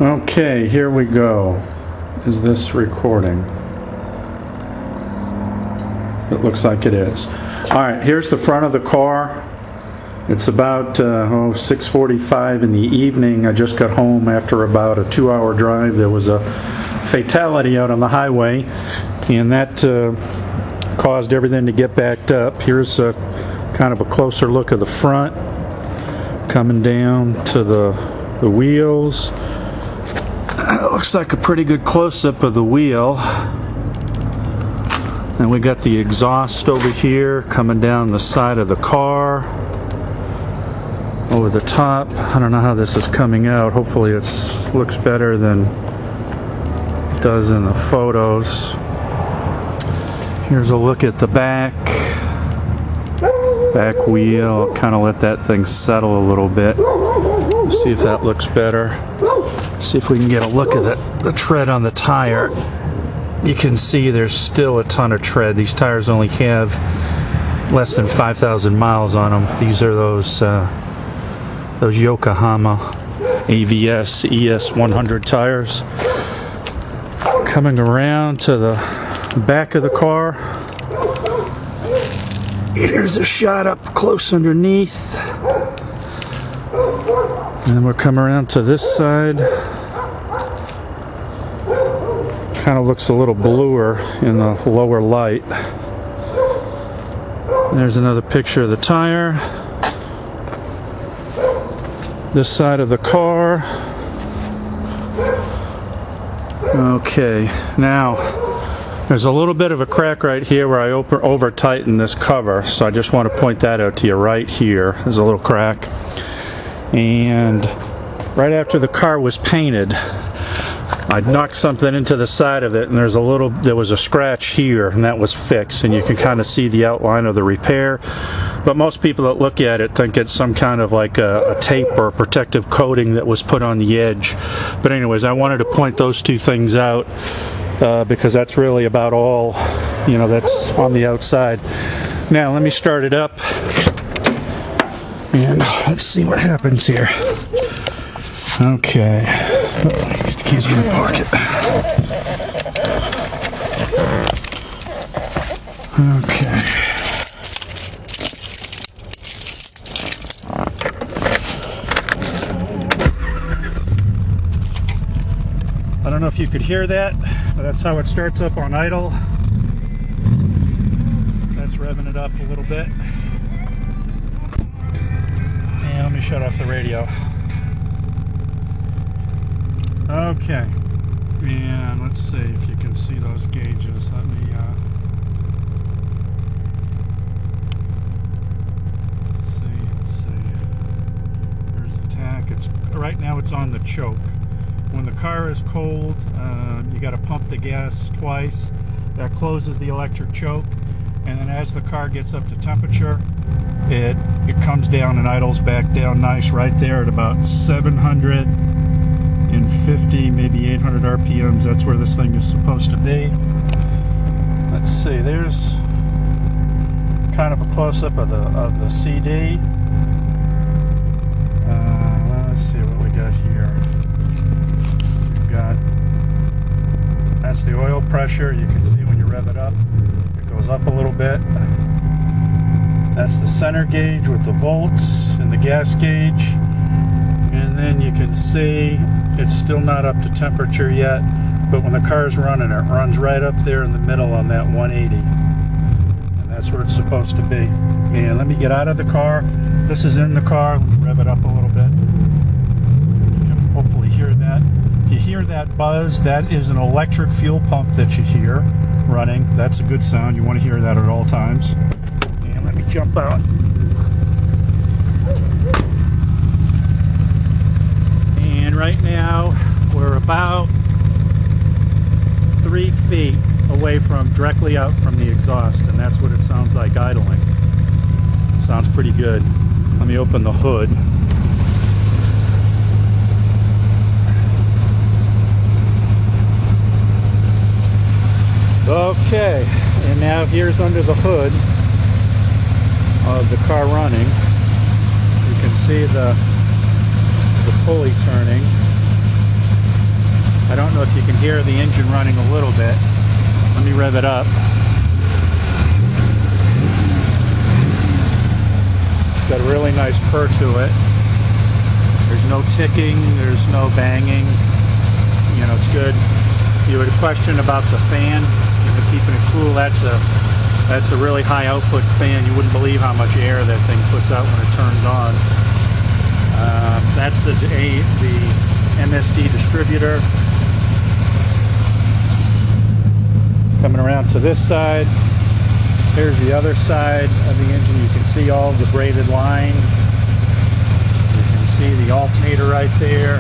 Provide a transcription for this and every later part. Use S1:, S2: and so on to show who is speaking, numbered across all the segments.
S1: Okay, here we go. Is this recording? It looks like it is. Alright, here's the front of the car. It's about 6:45 in the evening. I just got home after about a 2-hour drive. There was a fatality out on the highway, and that caused everything to get backed up. Here's a kind of a closer look of the front, coming down to the wheels. It looks like a pretty good close-up of the wheel. And we got the exhaust over here coming down the side of the car, over the top. I don't know how this is coming out. Hopefully it looks better than it does in the photos. Here's a look at the back wheel. Kind of let that thing settle a little bit. See if that looks better. See if we can get a look at the tread on the tire. You can see there's still a ton of tread. These tires only have less than 5,000 miles on them. These are those Yokohama AVS ES 100 tires. Coming around to the back of the car. Here's a shot up close underneath. And then we'll come around to this side. Kind of looks a little bluer in the lower light. There's another picture of the tire. This side of the car. Okay, now there's a little bit of a crack right here where I over tightened this cover, so I just want to point that out to you right here. There's a little crack. And right after the car was painted, I knocked something into the side of it, and there was a scratch here, and that was fixed, and you can kind of see the outline of the repair. But most people that look at it think it's some kind of like a tape or a protective coating that was put on the edge. But anyways, I wanted to point those two things out because that's really about all, that's on the outside. Now let me start it up, and let's see what happens here. Okay. Get the keys in my pocket. Okay. I don't know if you could hear that, but that's how it starts up on idle. That's revving it up a little bit. And let me shut off the radio. Okay, and let's see if you can see those gauges. Let me see. There's the tach. Right now it's on the choke. When the car is cold, you got to pump the gas twice. That closes the electric choke, and then as the car gets up to temperature, it comes down and idles back down nice right there at about 750, maybe 800 RPMs. That's where this thing is supposed to be. Let's see, there's kind of a close-up of the CD. Let's see what we got here. We've got, that's the oil pressure. You can see when you rev it up, it goes up a little bit. That's the center gauge with the volts and the gas gauge. And then you can see it's still not up to temperature yet, but when the car's running, it runs right up there in the middle on that 180. And that's where it's supposed to be. And let me get out of the car. This is in the car. Let me rev it up a little bit. You can hopefully hear that. If you hear that buzz, that is an electric fuel pump that you hear running. That's a good sound. You want to hear that at all times. And let me jump out. And right now we're about 3 feet away from directly out from the exhaust, and that's what it sounds like idling. Sounds pretty good. Let me open the hood. Okay, and now here's under the hood of the car running. You can see the pulley turning. I don't know if you can hear the engine running a little bit. Let me rev it up. It's got a really nice purr to it. There's no ticking, there's no banging. You know, it's good. You had a question about the fan, you know, keeping it cool. That's a really high output fan. You wouldn't believe how much air that thing puts out when it turns on. That's the MSD distributor. Coming around to this side, here's the other side of the engine. You can see all the braided line. You can see the alternator right there.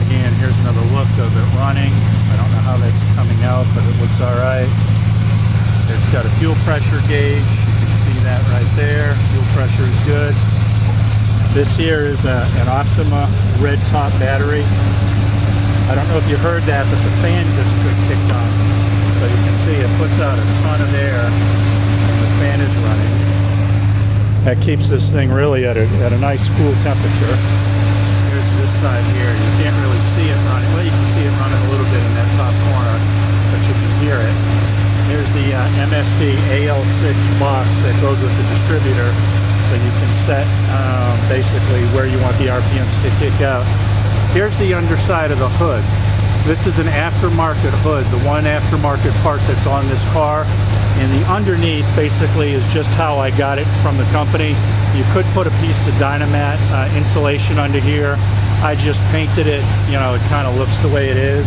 S1: Again, here's another look of it running. I don't know how that's coming out, but it looks all right. It's got a fuel pressure gauge. You can see that right there. Fuel pressure is good. This here is an Optima red top battery. I don't know if you heard that, but the fan just kicked on. So you can see it puts out a ton of air when the fan is running. That keeps this thing really at a nice cool temperature. Here's this side here. You can't really see it running. Well, you can see it running a little bit in that top corner, but you can hear it. Here's the MSD AL6 box that goes with the distributor, so you can set basically where you want the RPMs to kick out. Here's the underside of the hood. This is an aftermarket hood, the one aftermarket part that's on this car. And the underneath basically is just how I got it from the company. You could put a piece of Dynamat insulation under here. I just painted it, you know, it kind of looks the way it is.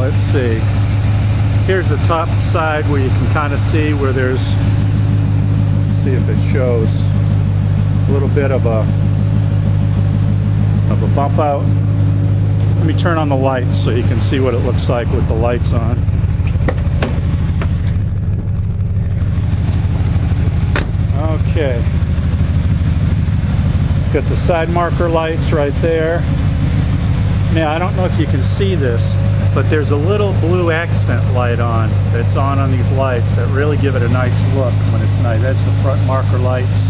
S1: Let's see. Here's the top side where you can kind of see where there's, see if it shows, a little bit of a bump out. Let me turn on the lights so you can see what it looks like with the lights on. Okay. Got the side marker lights right there. Now, I don't know if you can see this, but there's a little blue accent light on that's on these lights that really give it a nice look when it's night. That's the front marker lights.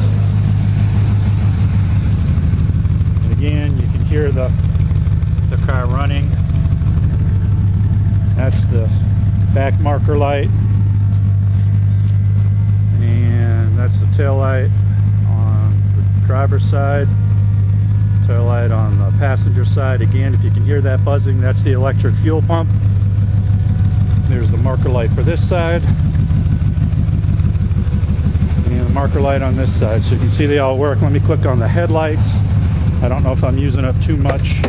S1: And again, you can hear the car running. That's the back marker light, and that's the tail light on the driver's side, tail light on the passenger side. Again, if you can hear that buzzing, that's the electric fuel pump. There's the marker light for this side, and the marker light on this side, so you can see they all work. Let me click on the headlights. I don't know if I'm using up too much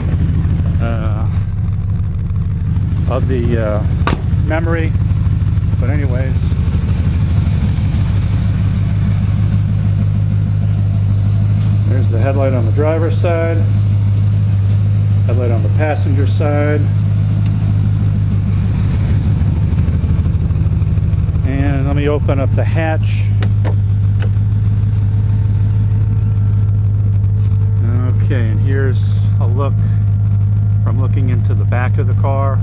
S1: of the memory, but anyways, there's the headlight on the driver's side, headlight on the passenger side, and let me open up the hatch. Okay, and here's a look from looking into the back of the car.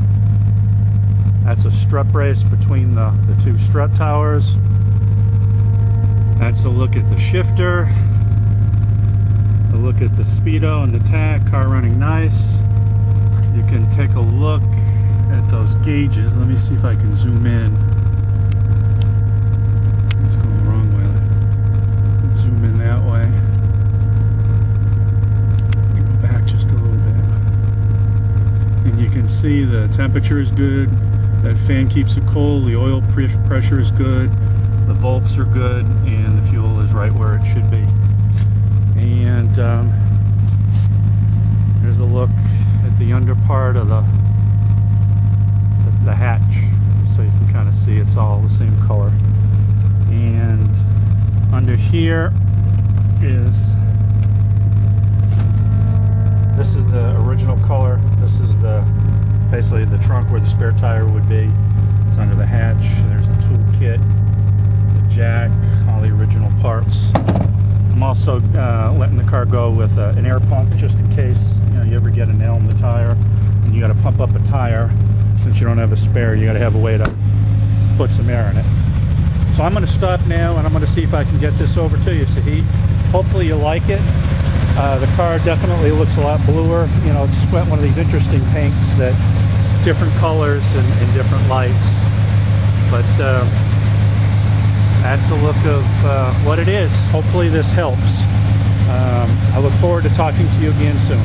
S1: That's a strut brace between the two strut towers. That's a look at the shifter, a look at the speedo and the tach. Car running nice. You can take a look at those gauges. Let me see if I can zoom in. It's going the wrong way. Zoom in that way. Go back just a little bit. And you can see the temperature is good. That fan keeps it cold. The oil pressure is good. The volts are good, and the fuel is right where it should be. And there's a look at the under part of the hatch, so you can kind of see it's all the same color. And under here is, this is the original color. This is the basically the trunk where the spare tire would be. It's under the hatch. There's the tool kit, the jack, all the original parts. I'm also letting the car go with an air pump just in case you ever get a nail in the tire and you got to pump up a tire. Since you don't have a spare, you got to have a way to put some air in it. So I'm going to stop now and I'm going to see if I can get this over to you, Sahid. Hopefully you like it. The car definitely looks a lot bluer. You know, just went one of these interesting paints that different colors and different lights. But that's the look of what it is. Hopefully this helps. I look forward to talking to you again soon.